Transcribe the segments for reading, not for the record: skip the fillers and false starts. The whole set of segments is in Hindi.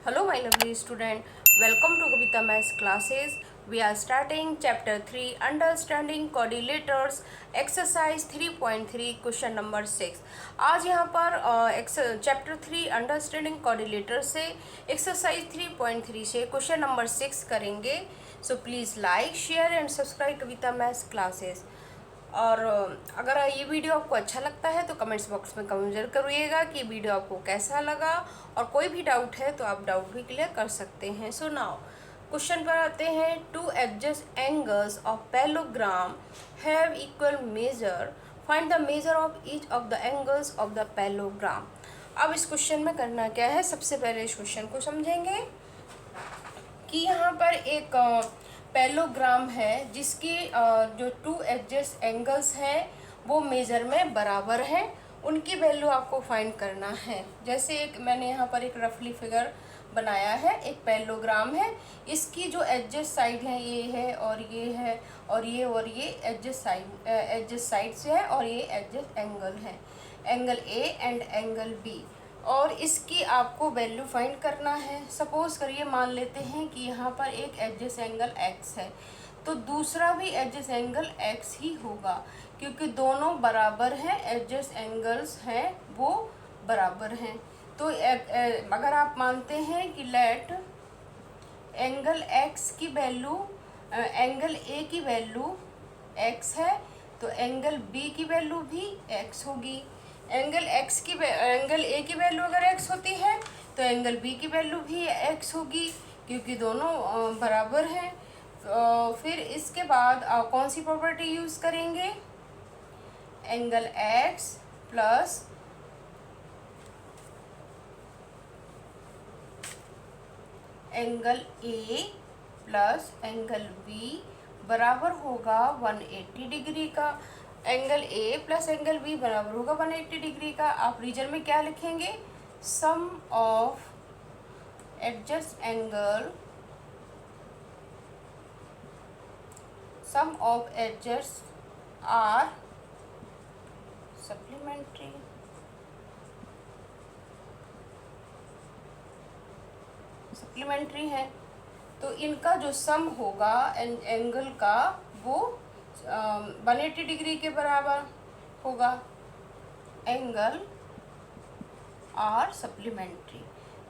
Hello, my lovely student. Welcome to Kavita Maths classes. We are starting chapter 3 Understanding Coordinators exercise 3.3 question number 6। आज यहाँ पर चैप्टर 3 अंडरस्टैंडिंग कोऑर्डिनेटर से एक्सरसाइज 3.3 से क्वेश्चन नंबर 6 करेंगे। So please like share and subscribe Kavita maths classes. और अगर ये वीडियो आपको अच्छा लगता है तो कमेंट्स बॉक्स में कमेंट जरूर करिएगा कि वीडियो आपको कैसा लगा, और कोई भी डाउट है तो आप डाउट भी क्लियर कर सकते हैं। सो नाउ क्वेश्चन पर आते हैं। Two adjacent angles of parallelogram have equal measure, find the measure of each of the angles of the parallelogram. अब इस क्वेश्चन में करना क्या है, सबसे पहले इस क्वेश्चन को समझेंगे कि यहाँ पर एक पैलोग्राम है जिसकी जो टू एडजस्ट एंगल्स हैं वो मेजर में बराबर है, उनकी वैल्यू आपको फाइंड करना है। जैसे एक मैंने यहाँ पर एक रफली फिगर बनाया है, एक पैलोग्राम है, इसकी जो एडजस्ट साइड है ये है और ये है और ये एडजस्ट साइड से है, और ये एडजस्ट एंगल है, angle A and angle B, और इसकी आपको वैल्यू फाइंड करना है। सपोज करिए मान लेते हैं कि यहाँ पर एक एडजस्ट एंगल x है, तो दूसरा भी एडजस्ट एंगल x ही होगा, क्योंकि दोनों बराबर हैं, एडजस्ट एंगल्स हैं वो बराबर हैं। तो अगर आप मानते हैं कि लेट एंगल x की वैल्यू एंगल a की वैल्यू x है, तो एंगल b की वैल्यू भी x होगी। एंगल ए की वैल्यू अगर x होती है तो एंगल बी की वैल्यू भी x होगी, क्योंकि दोनों बराबर हैं। फिर इसके बाद कौन सी प्रॉपर्टी यूज़ करेंगे, angle x plus angle A plus angle B बराबर होगा 180 डिग्री का। Angle A plus angle B बराबर होगा 180 डिग्री का। आप रीजन में क्या लिखेंगे, sum of adjust angle, sum of adjust are supplementary, supplementary है, तो इनका जो सम होगा एंगल का वो 180 डिग्री के बराबर होगा, एंगल आर सप्लीमेंट्री।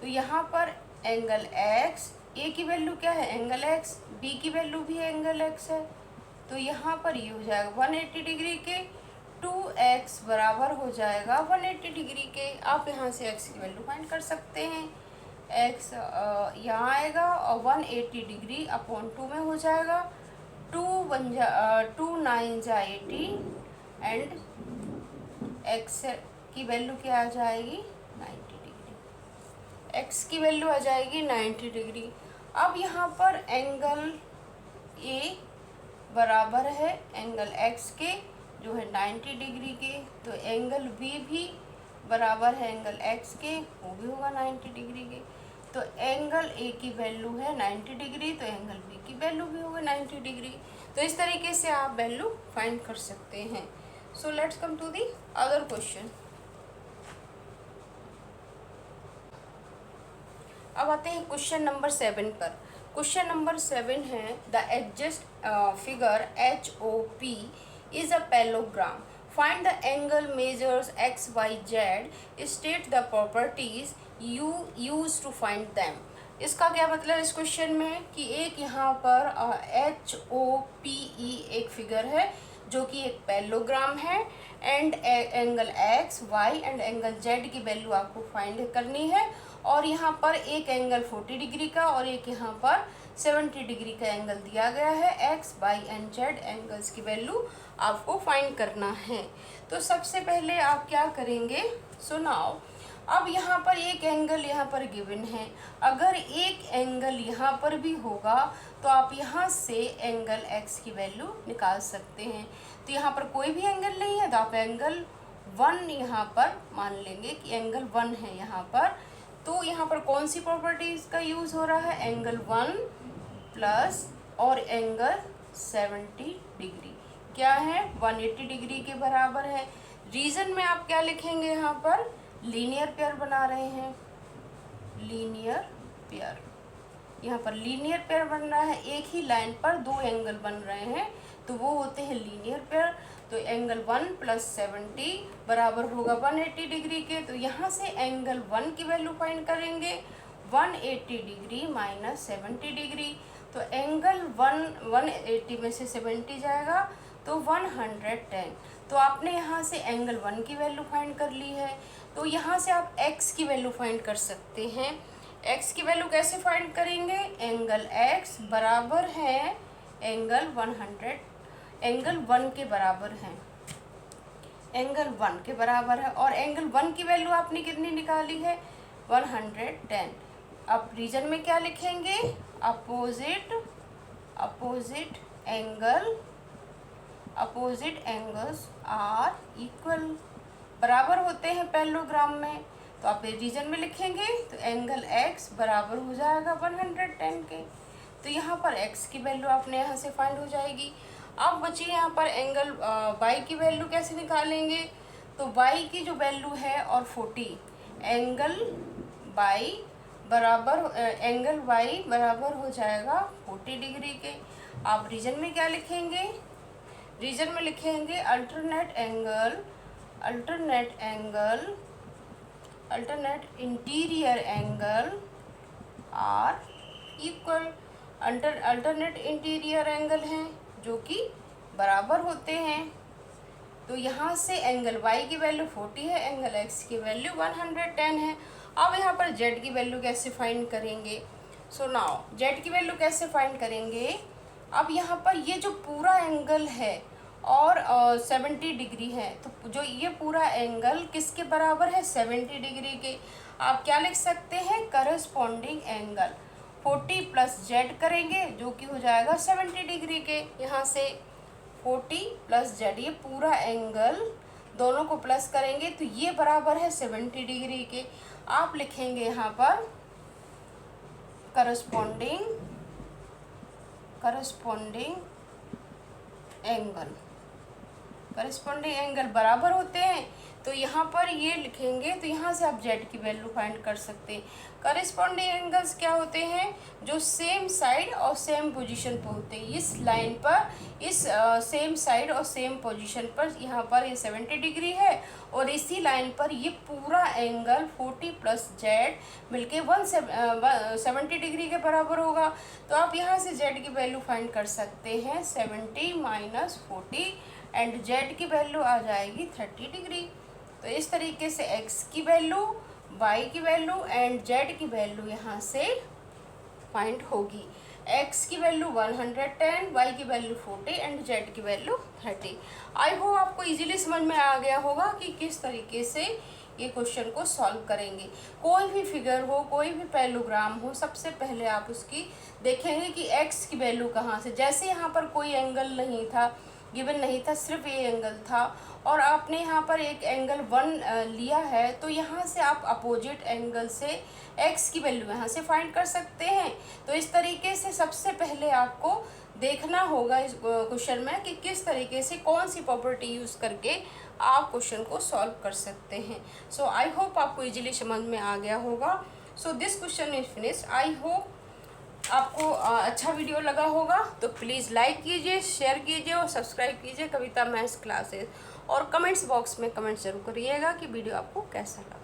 तो यहाँ पर एंगल एक्स, ए की वैल्यू क्या है एंगल एक्स, बी की वैल्यू भी एंगल एक्स है, तो यहाँ पर ये हो जाएगा 180 डिग्री के, 2x बराबर हो जाएगा 180 डिग्री के। आप यहाँ से x की वैल्यू फाइंड कर सकते हैं। x यहाँ आएगा और 180 डिग्री अपॉन 2 में हो जाएगा, 2 9 जा 80 एंड x की वैल्यू क्या आ जाएगी 90 डिग्री, x की वैल्यू आ जाएगी 90 डिग्री। अब यहाँ पर एंगल a बराबर है एंगल x के जो है 90 डिग्री के, तो एंगल b भी बराबर है एंगल x के, वो भी होगा 90 डिग्री के। तो एंगल a की वैल्यू है 90 डिग्री, तो एंगल b की वैल्यू भी होगा 90 डिग्री। तो इस तरीके से आप वैल्यू फाइंड कर सकते हैं। So let's come to the other question. अब आते हैं क्वेश्चन नंबर 7 पर। क्वेश्चन नंबर 7 है, the adjust figure HOP is a parallelogram. Find the angle measures x, y, z. State the properties you use to find them. इसका क्या मतलब इस क्वेश्चन में कि एक यहाँ पर HOPE एक फिगर है जो कि एक पैरेललोग्राम है, and angle x, y and angle z की वैल्यू आपको फाइंड करनी है, और यहाँ पर एक एंगल 40 डिग्री का और एक यहाँ पर 70 डिग्री का एंगल दिया गया है। x, y and z angles की वैल्यू आपको फाइंड करना है। तो सबसे पहले आप क्या करेंगे, सुनाओ। अब यहाँ पर एक एंगल यहाँ पर गिवन है, अगर एक एंगल यहाँ पर भी होगा तो आप यहाँ से एंगल x की वैल्यू निकाल सकते हैं। तो यहाँ पर कोई भी एंगल नहीं है तो आप एंगल 1 यहाँ पर मान लेंगे कि एंगल 1 है यहाँ पर। तो यहाँ पर कौन सी प्रॉपर्टीज का यूज़ हो रहा है, एंगल 1 प्लस और एंगल 70 डिग्री क्या है 180 डिग्री के बराबर है। रीजन में आप क्या लिखेंगे, यहाँ पर लीनियर पेयर बना रहे हैं, लीनियर पेयर। यहाँ पर लीनियर पेयर बन रहा है, एक ही लाइन पर दो एंगल बन रहे हैं तो वो होते हैं लीनियर पेयर। तो एंगल 1 + 70 बराबर होगा 180 डिग्री के। तो यहाँ से एंगल 1 की वैल्यू फाइंड करेंगे, 180 डिग्री माइनस 70 डिग्री। तो एंगल 180 में से 70 जाएगा तो 110। तो आपने यहाँ से एंगल 1 की वैल्यू फाइंड कर ली है। तो यहाँ से आप x की वैल्यू फाइंड कर सकते हैं। x की वैल्यू कैसे फाइंड करेंगे? एंगल x बराबर है एंगल 1 के बराबर है, एंगल 1 के बराबर है। और एंगल 1 की वैल्यू आपने कितनी निकाली है? 110। अब रीजन में क्या लिखेंगे? अपोजिट एंगल्स आर इक्वल, बराबर होते हैं पैरेललोग्राम में। तो आप रीजन में लिखेंगे तो एंगल x बराबर हो जाएगा 110 के। तो यहाँ पर x की वैल्यू आपने यहाँ से फाइंड हो जाएगी। अब बची यहाँ पर एंगल y की वैल्यू कैसे निकालेंगे? तो y की जो वैल्यू है और 40, एंगल y बराबर हो जाएगा 40 डिग्री के। आप रीजन में क्या लिखेंगे? रीजन में लिखेंगे alternate interior angle are equal. Alternate interior angle हैं जो कि बराबर होते हैं। तो यहाँ से एंगल y की वैल्यू 40 है, एंगल x की वैल्यू 110 है। अब यहाँ पर z की वैल्यू कैसे फाइंड करेंगे? सो नाउ z की वैल्यू कैसे फाइंड करेंगे? अब यहाँ पर ये जो पूरा एंगल है और 70 डिग्री है, तो जो ये पूरा एंगल किसके बराबर है? 70 डिग्री के। आप क्या लिख सकते हैं? करस्पॉन्डिंग एंगल 40 + z करेंगे जो कि हो जाएगा 70 डिग्री के। यहाँ से 40 + z, ये पूरा एंगल दोनों को प्लस करेंगे तो ये बराबर है 70 डिग्री के। आप लिखेंगे यहाँ पर करस्पॉन्डिंग एंगल बराबर होते हैं तो यहाँ पर ये लिखेंगे। तो यहाँ से आप z की वैल्यू फाइंड कर सकते हैं। करस्पॉन्डिंग एंगल्स क्या होते हैं? जो सेम साइड और सेम पोजीशन पर होते हैं। इस लाइन पर, इस सेम साइड और सेम पोजीशन पर यहाँ पर ये 70 डिग्री है और इसी लाइन पर ये पूरा एंगल 40 + z मिलके 170 डिग्री के बराबर होगा। तो आप यहाँ से z की वैल्यू फाइंड कर सकते हैं 70 - 40 एंड z की वैल्यू आ जाएगी 30 डिग्री। तो इस तरीके से x की वैल्यू, y की वैल्यू एंड z की वैल्यू यहाँ से फाइंड होगी। x की वैल्यू 110, y की वैल्यू 40 एंड z की वैल्यू 30। आई होप आपको इजीली समझ में आ गया होगा कि किस तरीके से ये क्वेश्चन को सॉल्व करेंगे। कोई भी फिगर हो, कोई भी पैरेललोग्राम हो, सबसे पहले आप उसकी देखेंगे कि x की वैल्यू कहाँ से। जैसे यहाँ पर कोई एंगल नहीं था, गिवन नहीं था, सिर्फ ये एंगल था और आपने यहाँ पर एक एंगल 1 लिया है, तो यहाँ से आप अपोजिट एंगल से x की वैल्यू यहाँ से फाइंड कर सकते हैं। तो इस तरीके से सबसे पहले आपको देखना होगा इस क्वेश्चन में कि किस तरीके से कौन सी प्रॉपर्टी यूज़ करके आप क्वेश्चन को सॉल्व कर सकते हैं। सो आई होप आपको इजीली समझ में आ गया होगा। So this question is finished. I hope आपको अच्छा वीडियो लगा होगा तो प्लीज़ लाइक कीजिए, शेयर कीजिए और सब्सक्राइब कीजिए कविता मैथ्स क्लासेस। और कमेंट्स बॉक्स में कमेंट्स जरूर करिएगा कि वीडियो आपको कैसा लगा।